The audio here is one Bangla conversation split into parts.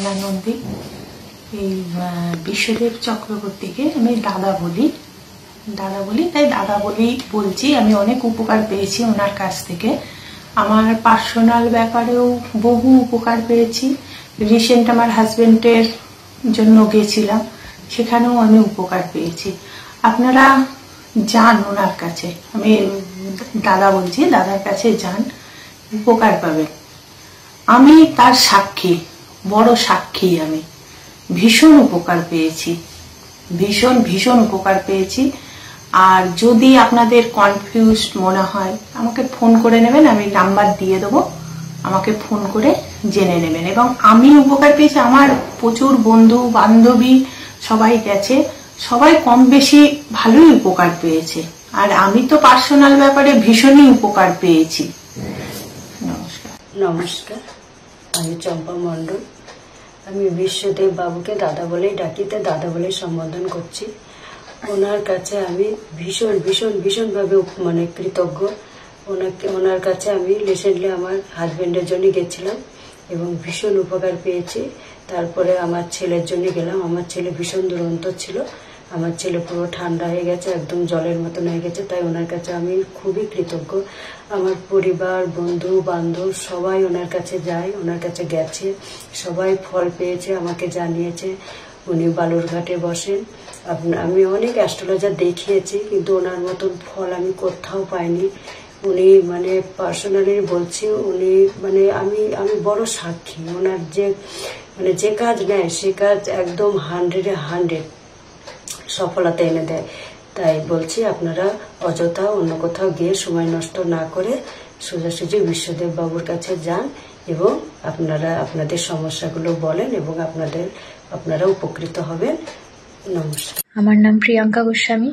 সুবর্ণা নন্দী। এই বিশ্বদেব চক্রবর্তীকে আমি দাদা বলি, তাই দাদা বলেই বলছি। আমি অনেক উপকার পেয়েছি ওনার কাছ থেকে। আমার পার্সোনাল ব্যাপারেও বহু উপকার পেয়েছি। রিসেন্ট আমার হাজবেন্ডের জন্য গেছিলাম, সেখানেও আমি উপকার পেয়েছি। আপনারা যান ওনার কাছে, আমি দাদা বলছি, দাদার কাছে যান, উপকার পাবেন। আমি তার সাক্ষী, বড় সাক্ষী। আমি ভীষণ উপকার পেয়েছি, ভীষণ উপকার পেয়েছি। আর যদি আপনাদের কনফিউজড মনে হয় আমাকে ফোন করে নেবেন, আমি নাম্বার দিয়ে দেবো, আমাকে ফোন করে জেনে নেবেন। এবং আমি উপকার পেয়েছি, আমার প্রচুর বন্ধু বান্ধবী সবাই গেছে, সবাই কম বেশি ভালোই উপকার পেয়েছে। আর আমি তো পার্সোনাল ব্যাপারে ভীষণই উপকার পেয়েছি। নমস্কার, আমি চম্পা মণ্ডল। আমি বিশ্বদেব বাবুকে দাদা বলেই ডাকি, দাদা বলেই সম্বোধন করছি। ওনার কাছে আমি ভীষণভাবে কৃতজ্ঞ। ওনার কাছে আমি রিসেন্টলি আমার হাজবেন্ডের জন্য গেছিলাম এবং ভীষণ উপকার পেয়েছি। তারপরে আমার ছেলের জন্য গেলাম। আমার ছেলে ভীষণ দুরন্ত ছিল, আমার ছেলে পুরো ঠান্ডা হয়ে গেছে, একদম জলের মতন হয়ে গেছে। তাই ওনার কাছে আমি খুবই কৃতজ্ঞ। আমার পরিবার, বন্ধু বান্ধব সবাই ওনার কাছে যায়, ওনার কাছে গেছে, সবাই ফল পেয়েছে, আমাকে জানিয়েছে। উনি বালুরঘাটে বসেন। আমি অনেক অ্যাস্ট্রোলজার দেখিয়েছি, কিন্তু ওনার মতন ফল আমি কোথাও পাইনি। উনি পার্সোনালি বলছি, উনি আমি বড় সাক্ষী। ওনার যে কাজ নেয় সে কাজ একদম 100 সফলতা এনে দেয়। তাই বলছি, আপনারা অযথা অন্য কোথাও গিয়ে সময় নষ্ট না করে সোজাসুজি বিশ্বদেব বাবুর কাছে যান এবং আপনারা আপনাদের সমস্যাগুলো বলেন এবং আপনারা উপকৃত হবেন। নমস্কার। আমার নাম প্রিয়াঙ্কা গোস্বামী।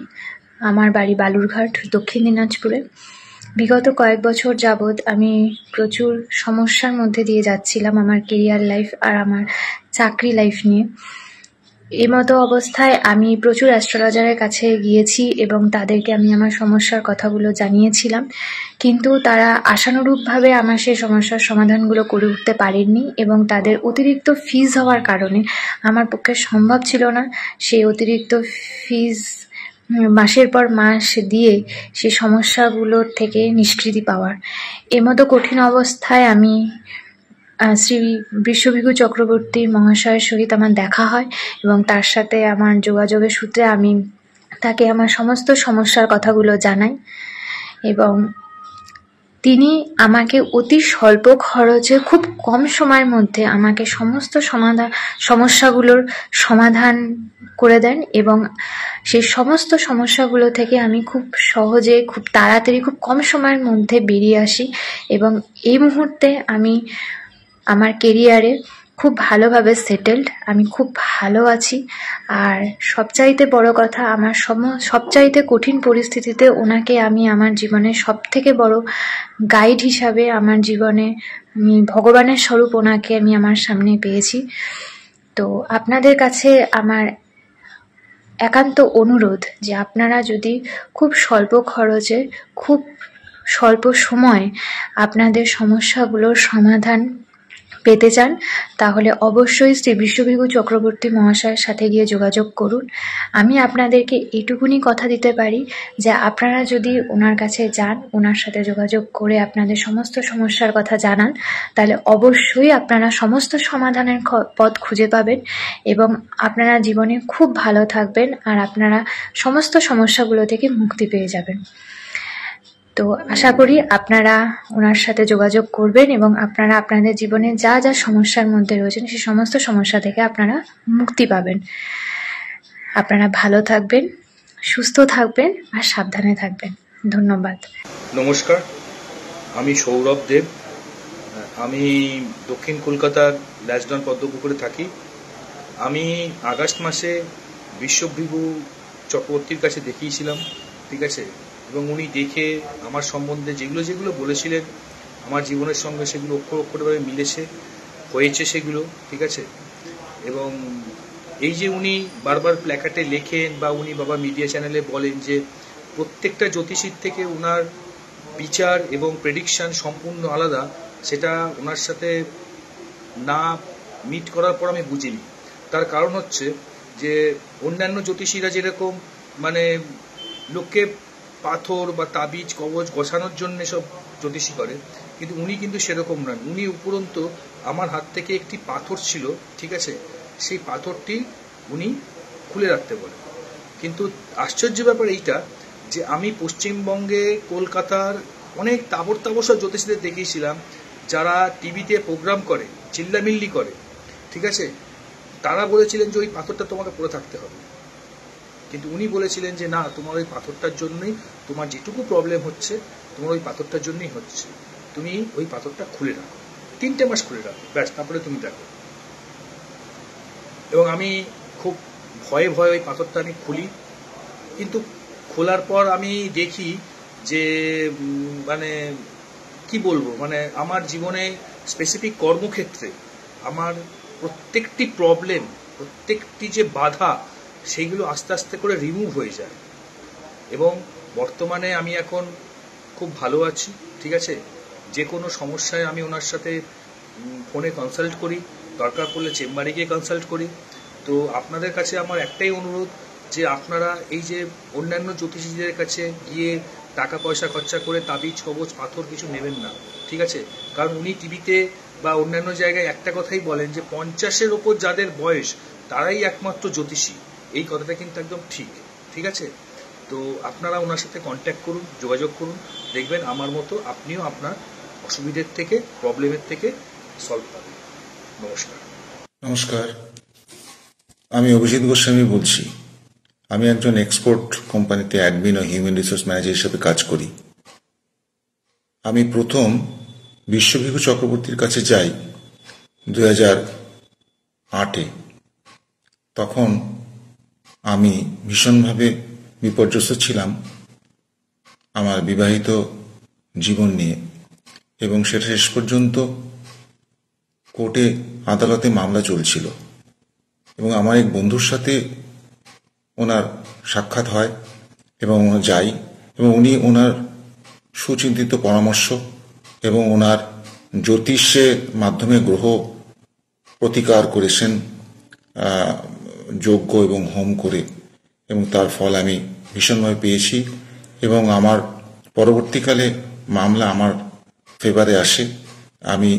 আমার বাড়ি বালুরঘাট, দক্ষিণ দিনাজপুরে। বিগত কয়েক বছর যাবৎ আমি প্রচুর সমস্যার মধ্যে দিয়ে যাচ্ছিলাম আমার কেরিয়ার লাইফ আর আমার চাকরি লাইফ নিয়ে। এই মতো অবস্থায় আমি প্রচুর অ্যাস্ট্রোলজারের কাছে গিয়েছি এবং তাদেরকে আমি আমার সমস্যার কথাগুলো জানিয়েছিলাম, কিন্তু তারা আশানুরূপভাবে আমার সেই সমস্যার সমাধানগুলো করে উঠতে পারেননি এবং তাদের অতিরিক্ত ফিজ হওয়ার কারণে আমার পক্ষে সম্ভব ছিল না সেই অতিরিক্ত ফিজ মাসের পর মাস দিয়ে সেই সমস্যাগুলোর থেকে নিষ্কৃতি পাওয়ার। এমতো কঠিন অবস্থায় আমি শ্রী বিশ্বভিভূ চক্রবর্তী মহাশয়ের সহিত আমার দেখা হয় এবং তার সাথে আমার যোগাযোগের সূত্রে আমি তাকে আমার সমস্ত সমস্যার কথাগুলো জানাই এবং তিনি আমাকে অতি স্বল্প খরচে খুব কম সময়ের মধ্যে আমাকে সমস্ত সমস্যাগুলোর সমাধান করে দেন এবং সেই সমস্ত সমস্যাগুলো থেকে আমি খুব সহজে, খুব তাড়াতাড়ি, খুব কম সময়ের মধ্যে বেরিয়ে আসি এবং এই মুহূর্তে আমি আমার কেরিয়ারে খুব ভালোভাবে সেটেলড। আমি খুব ভালো আছি। আর সবচাইতে বড় কথা, আমার সবচাইতে কঠিন পরিস্থিতিতে ওনাকে আমি আমার জীবনের সবথেকে বড় গাইড হিসাবে আমার জীবনে আমি ভগবানের স্বরূপ ওনাকে আমি আমার সামনে পেয়েছি। তো আপনাদের কাছে আমার একান্ত অনুরোধ যে আপনারা যদি খুব স্বল্প খরচে, খুব স্বল্প সময়ে আপনাদের সমস্যাগুলোর সমাধান পেতে চান, তাহলে অবশ্যই শ্রী বিশ্বভিভূ চক্রবর্তী মহাশয়ের সাথে গিয়ে যোগাযোগ করুন। আমি আপনাদেরকে এইটুকুনি কথা দিতে পারি যে আপনারা যদি ওনার কাছে যান, ওনার সাথে যোগাযোগ করে আপনাদের সমস্ত সমস্যার কথা জানান, তাহলে অবশ্যই আপনারা সমস্ত সমাধানের পথ খুঁজে পাবেন এবং আপনারা জীবনে খুব ভালো থাকবেন আর আপনারা সমস্ত সমস্যাগুলো থেকে মুক্তি পেয়ে যাবেন। তো আশা করি আপনারা ওনার সাথে যোগাযোগ করবেন এবং আপনারা আপনাদের জীবনে যা যা সমস্যার মধ্যে রয়েছেন সেই সমস্ত সমস্যা থেকে আপনারা মুক্তি পাবেন। আপনারা ভালো থাকবেন, সুস্থ থাকবেন আর সাবধানে থাকবেন। ধন্যবাদ। নমস্কার, আমি সৌরভ দেব। আমি দক্ষিণ কলকাতার ল্যাসডন পদ্মপুকুরে থাকি। আমি আগস্ট মাসে বিশ্বভিভূ চক্রবর্তীর কাছে দেখিয়েছিলাম, ঠিক আছে, এবং উনি দেখে আমার সম্বন্ধে যেগুলো বলেছিলেন আমার জীবনের সঙ্গে সেগুলো অক্ষরভাবে মিলেছে, হয়েছে সেগুলো, ঠিক আছে। এবং এই যে উনি বারবার প্ল্যাকার্ডে লেখেন বা উনি বাবা মিডিয়া চ্যানেলে বলেন যে প্রত্যেকটা জ্যোতিষীর থেকে ওনার বিচার এবং প্রেডিকশন সম্পূর্ণ আলাদা, সেটা ওনার সাথে না মিট করার পর আমি বুঝিনি। তার কারণ হচ্ছে যে অন্যান্য জ্যোতিষীরা যেরকম মানে লোককে পাথর বা তাবিজ কবচ গছানোর জন্য সব জ্যোতিষী করে, কিন্তু উনি কিন্তু সেরকম নন। উনি উপরন্তু আমার হাত থেকে একটি পাথর ছিল, ঠিক আছে, সেই পাথরটি উনি খুলে রাখতে বলে। কিন্তু আশ্চর্য ব্যাপার এইটা যে আমি পশ্চিমবঙ্গে কলকাতার অনেক তাবর সব জ্যোতিষীদের দেখিয়েছিলাম যারা টিভিতে প্রোগ্রাম করে, চিল্লামিল্লি করে, ঠিক আছে, তারা বলেছিলেন যে ওই পাথরটা তোমাকে পরে থাকতে হবে। কিন্তু উনি বলেছিলেন যে না, তোমার ওই পাথরটার জন্যই তোমার যেটুকু প্রবলেম হচ্ছে তোমার ওই পাথরটার জন্যই হচ্ছে, তুমি ওই পাথরটা খুলে রাখো, 3টে মাস খুলে রাখো, ব্যাস, তারপরে তুমি দেখো। এবং আমি খুব ভয়ে ভয়ে ওই পাথরটা আমি খুলি, কিন্তু খোলার পর আমি দেখি যে মানে কি বলবো, মানে আমার জীবনে স্পেসিফিক কর্মক্ষেত্রে আমার প্রত্যেকটি প্রবলেম, প্রত্যেকটি যে বাধা, সেইগুলো আস্তে আস্তে করে রিমুভ হয়ে যায়। এবং বর্তমানে আমি এখন খুব ভালো আছি, ঠিক আছে। যে কোনো সমস্যায় আমি ওনার সাথে ফোনে কনসাল্ট করি, দরকার পড়লে চেম্বারে গিয়ে কনসাল্ট করি। তো আপনাদের কাছে আমার একটাই অনুরোধ যে আপনারা এই যে অন্যান্য জ্যোতিষীদের কাছে গিয়ে টাকা পয়সা খরচা করে তাবিজ কবচ পাথর কিছু নেবেন না, ঠিক আছে। কারণ উনি টিভিতে বা অন্যান্য জায়গায় একটা কথাই বলেন যে 50-এর ওপর যাদের বয়স তারাই একমাত্র জ্যোতিষী। এই কথাটা কিন্তু একদম ঠিক, ঠিক আছে। তো আপনারা ওনার সাথে কন্ট্যাক্ট করুন, যোগাযোগ করুন, দেখবেন আমার মতো আপনিও আপনার অসুবিধের থেকে, প্রবলেমের থেকে সলভ পাবেন। নমস্কার। নমস্কার, আমি অভিজিৎ গোস্বামী বলছি। আমি একজন এক্সপোর্ট কোম্পানিতে অ্যাডমিন ও হিউম্যান রিসোর্স ম্যানেজার হিসেবে কাজ করি। আমি প্রথম বিশ্বভিভু চক্রবর্তীর কাছে যাই 2008-এ। তখন আমি ভীষণভাবে বিপর্যস্ত ছিলাম আমার বিবাহিত জীবন নিয়ে, এবং সেটা শেষ পর্যন্ত কোর্টে আদালতে মামলা চলছিল। এবং আমার এক বন্ধুর সাথে ওনার সাক্ষাৎ হয় এবং যাই, এবং উনি ওনার সুচিন্তিত পরামর্শ এবং ওনার জ্যোতিষের মাধ্যমে গ্রহ প্রতিকার করেছেন যজ্ঞ এবং হোম করে, এবং তার ফল আমি ভীষণভাবে পেয়েছি। এবং আমার পরবর্তীকালে মামলা আমার ফেভারে আসে। আমি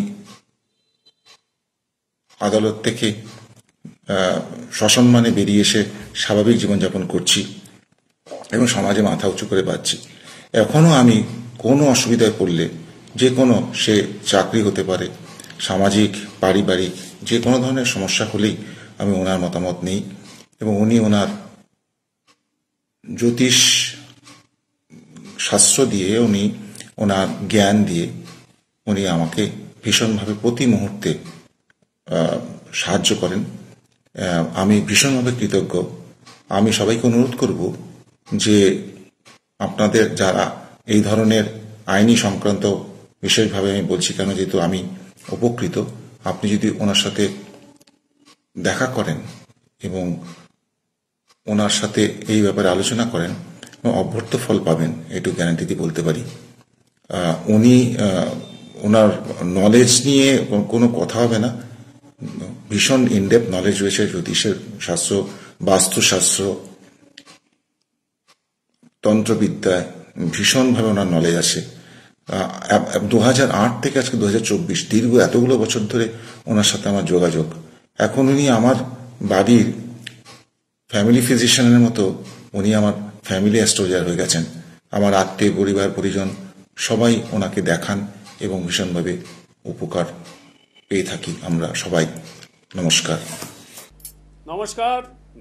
আদালত থেকে সসম্মানে বেরিয়ে এসে স্বাভাবিক জীবনযাপন করছি এবং সমাজে মাথা উঁচু করে বাঁচছি। এখনও আমি কোনো অসুবিধায় পড়লে, যে কোনো, সে চাকরি হতে পারে, সামাজিক, পারিবারিক, যে কোনো ধরনের সমস্যা হলেই আমি ওনার মতামত নিই, এবং উনি ওনার জ্যোতিষ শাস্ত্র দিয়ে, উনি ওনার জ্ঞান দিয়ে উনি আমাকে ভীষণভাবে প্রতি মুহূর্তে সাহায্য করেন। আমি ভীষণভাবে কৃতজ্ঞ। আমি সবাইকে অনুরোধ করব যে আপনাদের যারা এই ধরনের আইনি সংক্রান্ত, বিশেষভাবে আমি বলছি কেন, যেহেতু আমি উপকৃত, আপনি যদি ওনার সাথে দেখা করেন এবং ওনার সাথে এই ব্যাপারে আলোচনা করেন, অভ্যর্থ ফল পাবেন, এটুকু গ্যারান্টি দিয়ে বলতে পারি। উনি ওনার নলেজ নিয়ে কোনো কথা হবে না, ভীষণ ইনডেপথ নলেজ রয়েছে জ্যোতিষের শাস্ত্র, বাস্তুশাস্ত্র, তন্ত্রবিদ্যায় ভীষণভাবে ওনার নলেজ আছে। 2008 থেকে আজকে 2024, দীর্ঘ এতগুলো বছর ধরে ওনার সাথে আমার যোগাযোগ। এখন উনি আমার বাড়ির ফ্যামিলি ফিজিশিয়ানের মতো, উনি আমার ফ্যামিলি অ্যাস্ট্রোলজার হয়ে গেছেন। আমার আত্মীয়, পরিবার, পরিজন সবাই ওনাকে দেখান এবং ভীষণভাবে উপকার পেয়ে থাকি আমরা সবাই। নমস্কার। নমস্কার,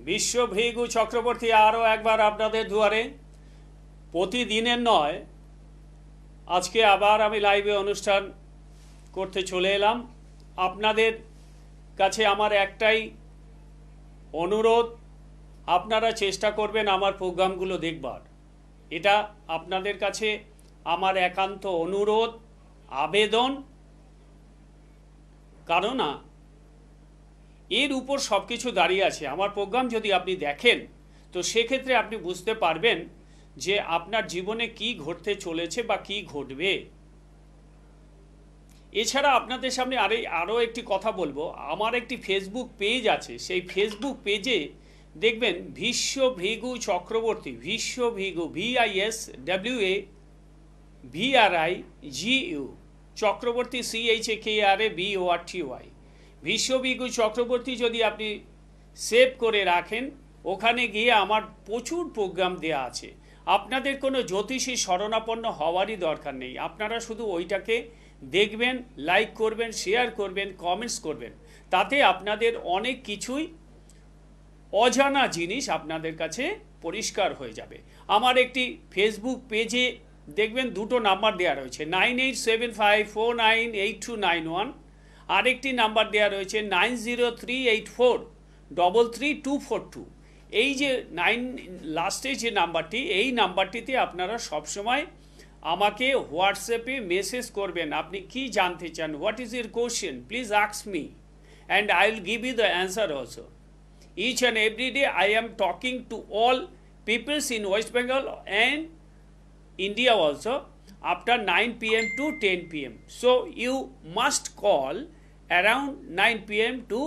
বিশ্বভিভু চক্রবর্তী আরও একবার আপনাদের দুয়ারে। প্রতিদিনের নয়, আজকে আবার আমি লাইভে অনুষ্ঠান করতে চলে এলাম। আপনাদের কাছে আমার একটাই অনুরোধ, আপনারা চেষ্টা করবেন আমার প্রোগ্রামগুলো দেখবার। এটা আপনাদের কাছে আমার একান্ত অনুরোধ, আবেদন। কারণ না, এর উপর সব কিছু দাঁড়িয়ে আছে। আমার প্রোগ্রাম যদি আপনি দেখেন, তো সেক্ষেত্রে আপনি বুঝতে পারবেন যে আপনার জীবনে কি ঘটতে চলেছে বা কি ঘটবে। এছাড়া আপনাদের সামনে আরও একটি কথা বলবো, আমার একটি ফেসবুক পেজ আছে, সেই ফেসবুক পেজে দেখবেন বিশ্বভৃগু চক্রবর্তী, বিশ্বভৃগু VISWAVRIGU চক্রবর্তী CHAKRABORTY, বিশ্বভৃগু চক্রবর্তী যদি আপনি সেভ করে রাখেন, ওখানে গিয়ে আমার প্রচুর প্রোগ্রাম দেয়া আছে। আপনাদের কোনো জ্যোতিষী শরণাপন্ন হওয়ারই দরকার নেই, আপনারা শুধু ওইটাকে দেখবেন, লাইক করবেন, শেয়ার করবেন, কমেন্টস করবেন, তাতে আপনাদের অনেক কিছুই অজানা জিনিস আপনাদের কাছে পরিষ্কার হয়ে যাবে। আমার একটি ফেসবুক পেজে দেখবেন দুটো নাম্বার দেওয়া রয়েছে, 9875498291, আরেকটি নাম্বার দেওয়া রয়েছে 9038433242। এই যে 9 লাস্টে যে নাম্বারটি, এই নাম্বারটিতে আপনারা সবসময় আমাকে হোয়াটসঅ্যাপে মেসেজ করবেন, আপনি কি জানতে চান, what is your question, please ask me and I will give you the answer also. Each and every day I am talking to all peoples in West Bengal and India also after 9 p.m. to 10 p.m. So you must call around 9 p.m. to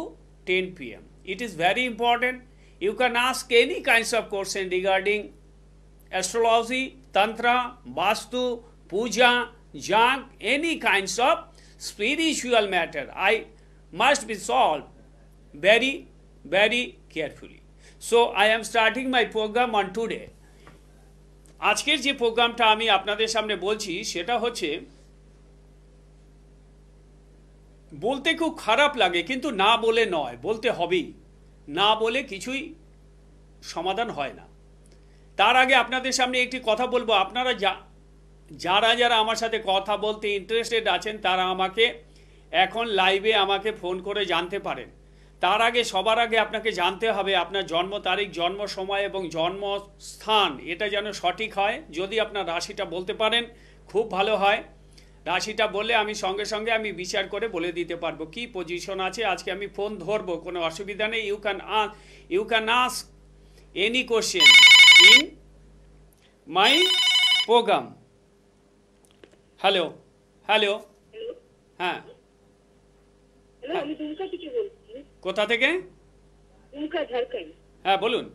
10 p.m. It is very important. You can ask any kinds of question regarding astrology, tantra, vastu, puja, jag, any kinds of spiritual matter. I must be solved very carefully. So I am starting my program on today. আজকের যে প্রোগ্রামটা আমি আপনাদের সামনে বলছি সেটা হচ্ছে, বলতে খুব খারাপ লাগে কিন্তু না বলে নয়, বলতে হবেই, না বলে কিছুই সমাধান হয় না। তার আগে আপনাদের সামনে একটি কথা বলবো, আপনারা যারা আমার সাথে কথা বলতে ইন্টারেস্টেড আছেন তারা আমাকে এখন লাইভে আমাকে ফোন করে জানতে পারেন। তার আগে সবার আগে আপনাকে জানতে হবে আপনার জন্ম তারিখ, জন্ম সময় এবং জন্মস্থান, এটা যেন সঠিক হয়। যদি আপনার রাশিটা বলতে পারেন খুব ভালো হয়, রাশিটা বললে আমি সঙ্গে সঙ্গে আমি বিচার করে বলে দিতে পারবো কি পজিশন আছে। আজকে আমি ফোন ধরবো, কোনো অসুবিধা নেই। You can ask any question in my programme. Hello hello হ্যাঁ, কোথা থেকে? হ্যাঁ বলুন।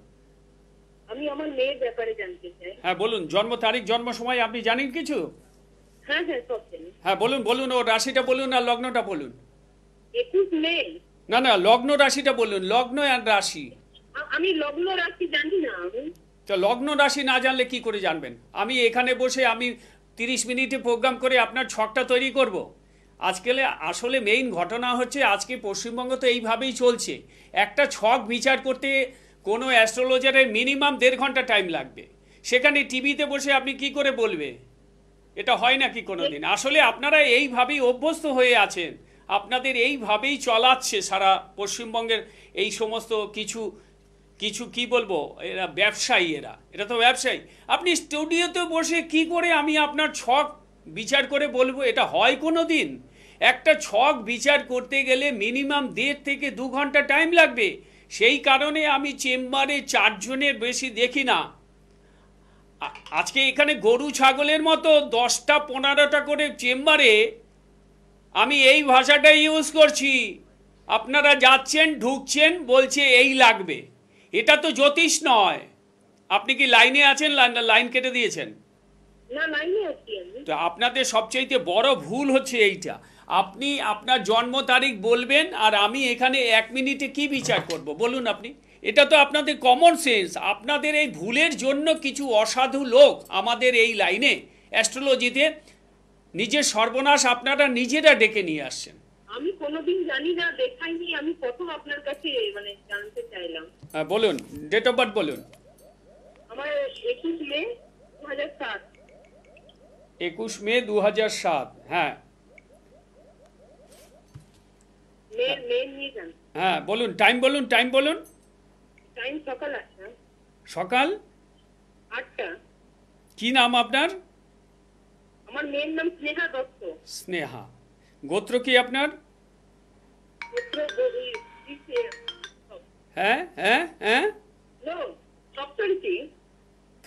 আমি আমার মেয়ের ব্যাপারে জানতে চাই। হ্যাঁ বলুন, জন্ম তারিখ, জন্ম সময় আপনি জানেন কিছু? হ্যাঁ সব জানি। হ্যাঁ বলুন, ও রাশিটা বলুন আর লগ্নটা বলুন। 21 মে। না লগ্ন রাশিটা বলুন, লগ্ন আর রাশি। আমি লগ্ন রাশি জানি না। তো লগ্ন রাশি না জানলে কি করে জানবেন? আমি এখানে বসে আমি 30 মিনিটে প্রোগ্রাম করে আপনার ছকটা তৈরি করব? আসলে মেইন ঘটনা হচ্ছে আজকে পশ্চিমবঙ্গ তো এইভাবেই চলছে। একটা ছক বিচার করতে কোনো অ্যাস্ট্রোলজারের মিনিমাম 1.5 ঘন্টা টাইম লাগবে, সেখানে টিভিতে বসে আপনি কি করে বলবে? এটা হয় নাকি কোনো দিন? আসলে আপনারা এইভাবেই অভ্যস্ত হয়ে আছেন, আপনাদের এইভাবেই চলাচ্ছে সারা পশ্চিমবঙ্গের এই সমস্ত কিছু কি বলবো, এরা ব্যবসায়ী, এরা তো ব্যবসায়ী। আপনি স্টুডিওতে বসে কি করে আমি আপনার ছক বিচার করে বলবো? এটা হয় কোনো দিন? একটা ছক বিচার করতে গেলে মিনিমাম 1.5 থেকে 2 ঘন্টা টাইম লাগবে। সেই কারণে আমি চেম্বারে 4 জনের বেশি দেখি না। আজকে এখানে গরু ছাগলের মতো 10টা 15টা করে চেম্বারে আমি এই ভাষাটা ইউজ করছি। আপনারা যাচ্ছেন, ঢুকছেন, বলছে এই লাগবে। এটা তো জ্যোতিষ নয়। আপনি কি লাইনে আছেন? লাইন কেটে দিয়েছেন? না, লাইনে আছি আমি। তো আপনাদের সবচাইতে বড় ভুল হচ্ছে এইটা। আপনি আপনার জন্ম তারিখ বলবেন আর আমি এখানে 1 মিনিটে কি বিচার করব বলুন আপনি? এটা তো আপনাদের কমন সেন্স। আপনাদের এই ভুলের জন্য কিছু অসাধু লোক আমাদের এই লাইনে অ্যাস্ট্রোলজিতে নিজের সর্বনাশ আপনারা নিজেরা ডেকে নিয়ে আসছেন। আমি কোনোদিন জানি না, দেখাইনি, আমি প্রথম আপনার কাছে জানতে চাইলাম। হ্যাঁ বলুন, ডেট অফ বার্থ বলুন। আমার 21 মে 2007। 21 মে 2007। হ্যাঁ হ্যাঁ বলুন, টাইম বলুন। টাইম সকাল 8টা। সকাল 8টা। কি নাম আপনার? আমার মেয়ের নাম স্নেহা দত্ত। স্নেহা। গোত্র কি আপনার? হ্যাঁ হ্যাঁ হ্যাঁ,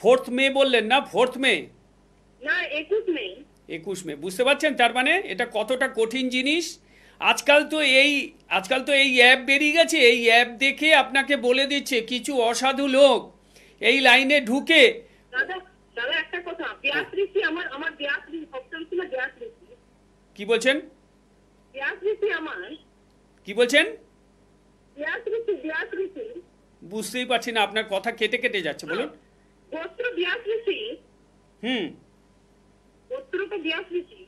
4th মে বললেন না? 4th মে না, 21 মে। 21 মে, বুঝতে পারছেন তার মানে এটা কতটা কঠিন জিনিস। আজকাল তো এই অ্যাপ বেরিয়ে গেছে, এই অ্যাপ দেখে আপনাকে বলে দিচ্ছে কিছু অসাধু লোক এই লাইনে ঢুকে। দাদা দাদা একটা কথা, ব্যাসঋষি আমার ব্যাসঋষি সপ্তম ছিল ব্যাসঋষি। কি বলছেন? ব্যাসঋষি আমার কি বলছেন? ব্যাসঋষি বুঝতেই পারছি না, আপনার কথা কেটে কেটে যাচ্ছে, বলুন। গোত্র ব্যাসঋষি। গোত্র তো ব্যাসঋষি।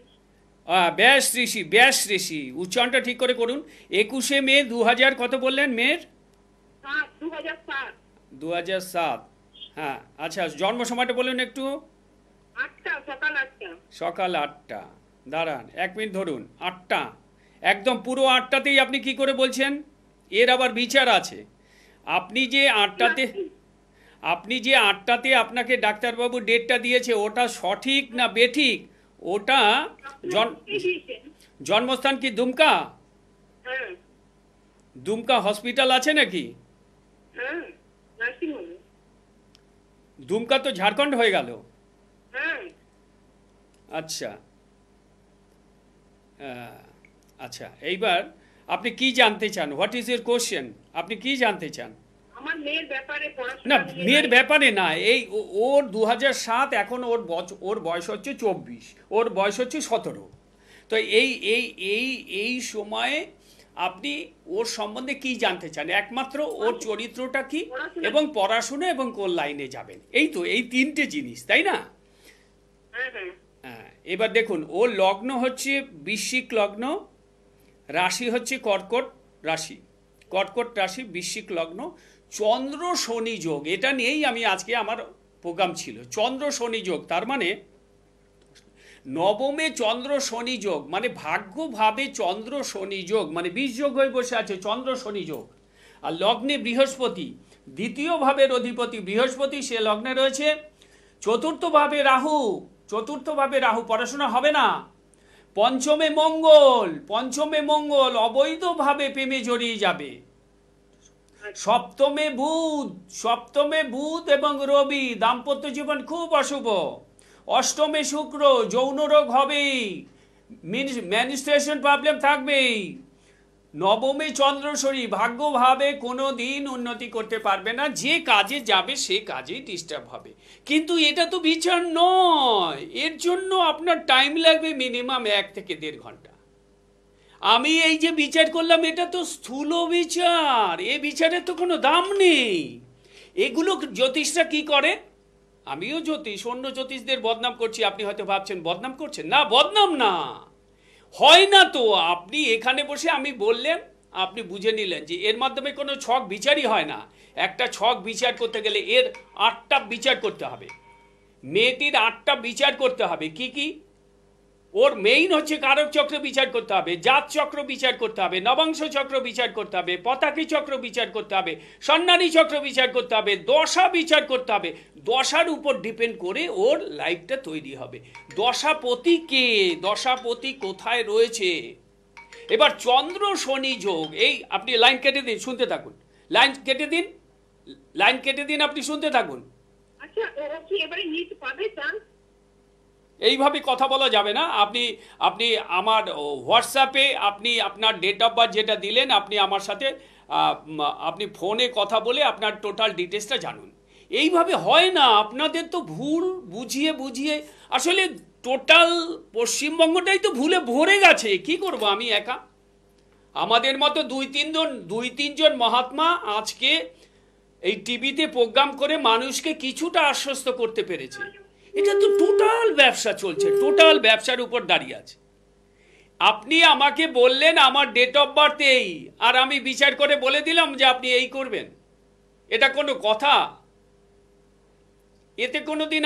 ব্যাস ঋষি, উচ্চারণটা ঠিক করে করুন। 21 মে 2000 কত বললেন? মের 2007। হ্যাঁ, আচ্ছা, জন্ম সময়টা বলুন একটু। 8টা, সকাল 8টা। সকাল 8টা, দাঁড়ান 1 মিনিট ধরুন। 8টা, একদম পুরো 8টাতেই আপনি কি করে বলছেন? এর আবার বিচার আছে। আপনি যে 8টাতে আপনাকে ডাক্তারবাবু ডেটটা দিয়েছে, ওটা সঠিক না বেঠিক? ওটা জন্মস্থান কি দুমকা? দুমকা হসপিটাল আছে নাকি? দুমকা তো ঝাড়খণ্ড হয়ে গেল। আচ্ছা আচ্ছা, এইবার আপনি কি জানতে চান? What is your question? আপনি কি জানতে চান? আমার মেয়ের ব্যাপারে না, মেয়ের ব্যাপারে না, এই ওর 2007, এখন ওর বয়স হচ্ছে 24, ওর বয়স হচ্ছে 17। তো এই সময়ে আপনি ওর সম্বন্ধে কি জানতে চান? একমাত্র ওর চরিত্রটা কি, এবং পড়াশোনা, এবং কোন লাইনে যাবেন, এই তো এই 3টে জিনিস, তাই না? হ্যাঁ, এবার দেখুন, ওর লগ্ন হচ্ছে বৃশ্চিক লগ্ন, রাশি হচ্ছে কর্কট রাশি, বৃশ্চিক লগ্ন, চন্দ্র শনি যোগ, এটা নিয়েই আমি আজকে আমার প্রোগ্রাম ছিল। চন্দ্র শনি যোগ তার মানে নবমে চন্দ্র শনি যোগ, মানে ভাগ্যভাবে চন্দ্র শনি যোগ, মানে 20 যোগ হয়ে বসে আছে চন্দ্র শনি যোগ। আর লগ্নে বৃহস্পতি, দ্বিতীয় ভাবের অধিপতি বৃহস্পতি, সে লগ্নে রয়েছে। চতুর্থ ভাবে রাহু, পড়াশোনা হবে না। পঞ্চমে মঙ্গল অবৈধভাবে প্রেমে জড়িয়ে যাবে। সপ্তমে বুধ এবং রবি, দাম্পত্য জীবন খুব অশুভ। অষ্টমে শুক্র, যৌন রোগ হবেই, মেনস্ট্রুয়েশন প্রবলেম থাকবেই। নবমে চন্দ্র শনি, ভাগ্যভাবে কোনো দিন উন্নতি করতে পারবে না, যে কাজে যাবে সে কাজেই ডিস্টার্ব হবে। কিন্তু এটা তো বিচার নয়, এর জন্য আপনার টাইম লাগবে মিনিমাম 1 থেকে 1.5 ঘন্টা। আমি এই যে বিচার করলাম, এটা তো স্থূল বিচার, এ বিচারের তো কোনো দাম নেই। এগুলো জ্যোতিষরা কি করে? আমিও জ্যোতিষ, অন্য জ্যোতিষদের বদনাম করছি, আপনি হয়তো ভাবছেন বদনাম করছেন। না, বদনাম না, হয় না তো। আপনি এখানে বসে আমি বললেন, আপনি বুঝে নিলেন যে এর মাধ্যমে কোনো ছক বিচারই হয় না। একটা ছক বিচার করতে গেলে এর 8টা বিচার করতে হবে, মেয়েটির 8টা বিচার করতে হবে। কি কি? ওর মেইন হচ্ছে কারক চক্র বিচার করতে হবে, জাত চক্র বিচার করতে হবে, নবাংশ চক্র বিচার করতে হবে, পতাকি চক্র বিচার করতে হবে, সন্ন্যানী চক্র বিচার করতে হবে, দশা বিচার করতে হবে। দশার উপর ডিপেন্ড করে ওর লাইফটা তৈরি হবে। দশাপতি কে, দশাপতি কোথায় রয়েছে। এবার চন্দ্র শনি যোগ, এই আপনি লাইন কেটে দিন, শুনতে থাকুন, লাইন কেটে দিন, আপনি শুনতে থাকুন। আচ্ছা, ও কি এবারে নিট পাবে চান্স? এইভাবে কথা বলা যাবে না। আপনি আমার হোয়াটসঅ্যাপে আপনি আপনার ডেট অফ বার্থ যেটা দিলেন, আপনি আমার সাথে আপনি ফোনে কথা বলে আপনার টোটাল ডিটেলসটা জানুন। এইভাবে হয় না, আপনাদের তো ভুল বুঝিয়ে আসলে টোটাল পশ্চিমবঙ্গটাই তো ভুলে ভরে গেছে। কি করব আমি একা? আমাদের মতো 2-3 জন মহাত্মা আজকে এই টিভিতে প্রোগ্রাম করে মানুষকে কিছুটা আশ্বস্ত করতে পেরেছে। এটা তো টোটাল ব্যবসা চলছে, টোটাল ব্যবসার উপর দাঁড়িয়ে আছে। আপনি আমাকে বললেন আমার ডেট অফ বার্থ এই, আর আমি বিচার করে বলে দিলাম যে আপনি এই করবেন। এটা কোনো কথা? এতে কোনোদিন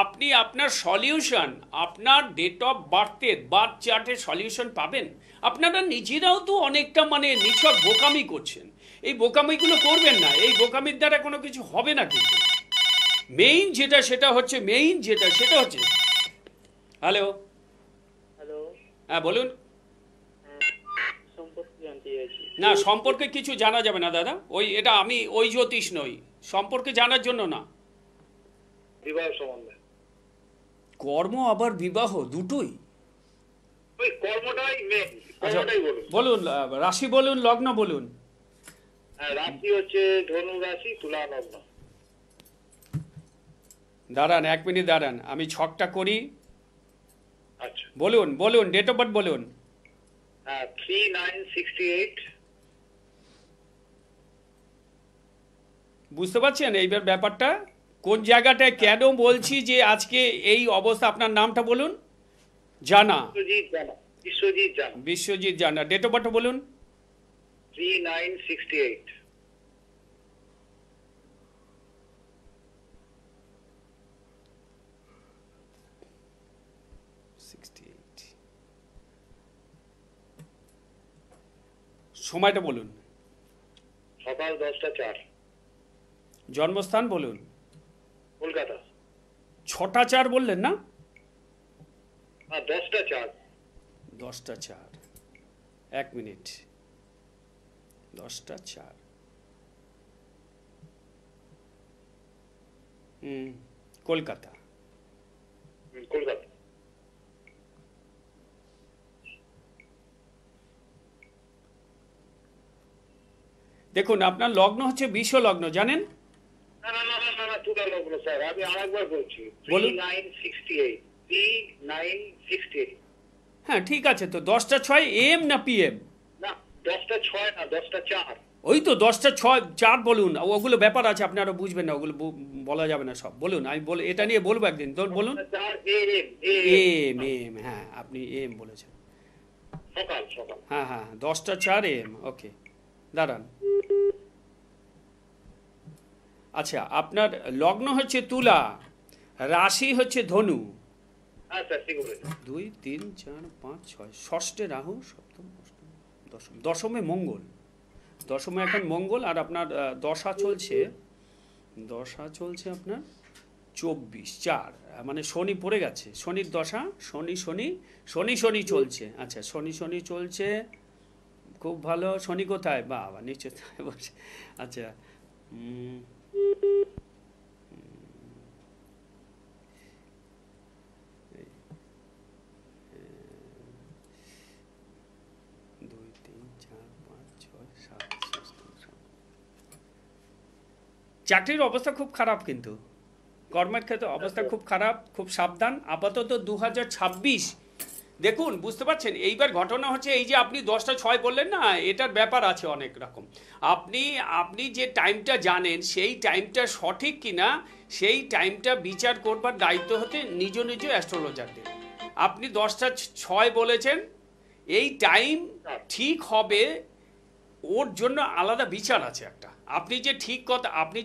আপনি আপনার সলিউশন, আপনার ডেট অফ বার্থের বার্থ চার্টের সলিউশন পাবেন? আপনারা নিজেরাও তো অনেকটা নিছক বোকামি করছেন। এই বোকামিগুলো করবেন না, এই বোকামির দ্বারা কোনো কিছু হবে না। কিন্তু মেইন যেটা সেটা হচ্ছে হ্যালো, হ্যাঁ বলুন। না, সম্পর্কে কিছু জানা যাবে না দাদা, এটা আমি ওই জ্যোতিষ নই, সম্পর্কে জানার জন্য না। কর্ম আবার বিবাহ দুটোই? ওই কর্মটাই মেন, আচ্ছা, কর্মটাই বলুন। বলুন রাশি বলুন, লগ্ন বলুন। হ্যাঁ, রাশি হচ্ছে ধনু রাশি, তুলা লগ্ন। দাঁড়ান 1 মিনিট দাঁড়ান, আমি ছকটা করি। আচ্ছা, বলুন বলুন, ডেট অফ বার্থ বলুন। 3968। বুঝতে পারছেন এইবার ব্যাপারটা কোন জায়গাটায় কেন বলছি যে আজকে এই অবস্থা? আপনার নামটা বলুন। জানা, বিশ্বজিৎ জানা। বিশ্বজিৎ জানা। বিশ্বজিৎ জানা। ডেট অফ বার্থ বলুন। 3968। সময়টা বলুন। সকাল 10টা 4। জন্মস্থান বলুন। কলকাতা। 6টা 4 বললেন না? হ্যাঁ, 10টা 4। 10টা 4, 1 মিনিট। 10টা 4। কলকাতা। কলকাতা। দেখুন আপনার লগ্ন হচ্ছে বিষ লগ্ন, জানেন? না না না না না, তুলা লগ্ন স্যার। আমি আরেকবার বলছি, বলুন। 3968। 3968। হ্যাঁ ঠিক আছে, তো 10টা 6 এম না পিএম? না, 10টা 6 না, 10টা 4। ওই তো 10টা 6 4 বলুন। ওগুলো ব্যাপার আছে, আপনারা বুঝবেন না, ওগুলো বলা যাবে না সব। বলুন, আমি এটা নিয়ে বলবো একদিন, তো বলুন। 4 এম এম, হ্যাঁ আপনি এম বলেছেন। সকাল সকাল। হ্যাঁ হ্যাঁ, 10টা 4 এম। ওকে, দাঁড়ান। আচ্ছা, আপনার লগ্ন হচ্ছে তুলা, রাশি হচ্ছে ধনু। হ্যাঁ স্যার, ঠিক বলেছেন। 2 3 4 5 6, ষষ্ঠে রাহু, সপ্তম অষ্টম দশম, দশমে মঙ্গল। দশমে এখন মঙ্গল, আর আপনার দশা চলছে আপনার 24/4, মানে শনি পড়ে গেছে, শনির দশা। শনি চলছে। আচ্ছা, শনি চলছে, খুব ভালো। শনি কোথায়? বাবা, নিচে বসে। আচ্ছা, চাকরির অবস্থা খুব খারাপ, কিন্তু কর্মের ক্ষেত্রে অবস্থা খুব খারাপ, খুব সাবধান। আপাতত 2026 দেখুন, বুঝতে পারছেন? এইবার ঘটনা হচ্ছে এই যে আপনি 10টা 6 বললেন না, এটার ব্যাপার আছে অনেক রকম। আপনি যে টাইমটা জানেন সেই টাইমটা সঠিক কিনা, সেই টাইমটা বিচার করবার দায়িত্ব হতে নিজ অ্যাস্ট্রোলজারদের। আপনি 10টা 6 বলেছেন, এই টাইম ঠিক হবে, ওর জন্য আলাদা বিচার আছে একটা। আপনি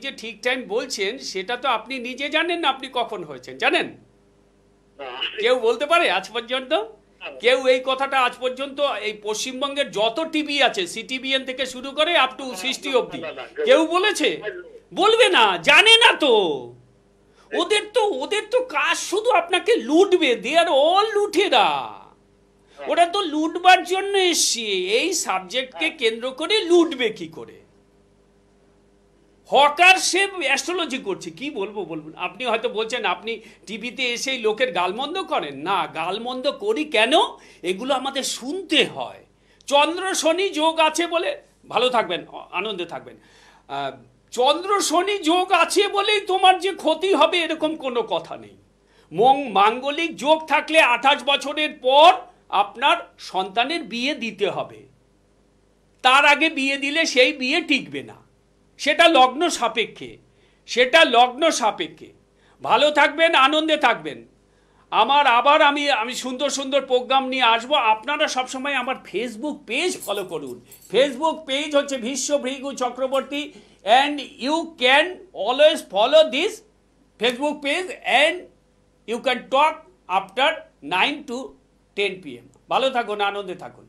যে ঠিক টাইম বলছেন, সেটা তো আপনি নিজে জানেন না আপনি কখন হয়েছেন, জানেন? কেউ বলতে পারে আজ পর্যন্ত? কেউ এই কথাটা আজ পর্যন্ত এই পশ্চিমবঙ্গের যত টিভি আছে, সিটিভিএন থেকে শুরু করে আপ টু 60 অবধি, কেউ বলেছে? বলবে না, জানে না তো। ওদের তো কাজ শুধু আপনাকে লুটবে। দে আর অল লুটেরা। ওরা তো লুটবার জন্য এসছে। এই সাবজেক্টকে কেন্দ্র করে লুটবে কি করে? হকার সে অ্যাস্ট্রোলজি করছে, কি বলবো বলুন? আপনি হয়তো বলছেন আপনি টিভিতে এসেই লোকের গালমন্দ করেন। না, গালমন্দ করি কেন? এগুলো আমাদের শুনতে হয়। চন্দ্র শনি যোগ আছে বলে ভালো থাকবেন, আনন্দে থাকবেন। চন্দ্র শনি যোগ আছে বলেই তোমার যে ক্ষতি হবে এরকম কোনো কথা নেই। মাঙ্গলিক যোগ থাকলে 28 বছরের পর আপনার সন্তানের বিয়ে দিতে হবে। তার আগে বিয়ে দিলে সেই বিয়ে টিকবে না। সেটা লগ্ন সাপেক্ষে। ভালো থাকবেন, আনন্দে থাকবেন। আমি সুন্দর সুন্দর প্রোগ্রাম নিয়ে আসবো। আপনারা সবসময় আমার ফেসবুক পেজ ফলো করুন। ফেসবুক পেজ হচ্ছে Bhishma Bhrigu Chakraborty, and you can always follow this Facebook page, and you can talk after 9 to 10 PM। ভালো থাকুন, আনন্দে থাকুন।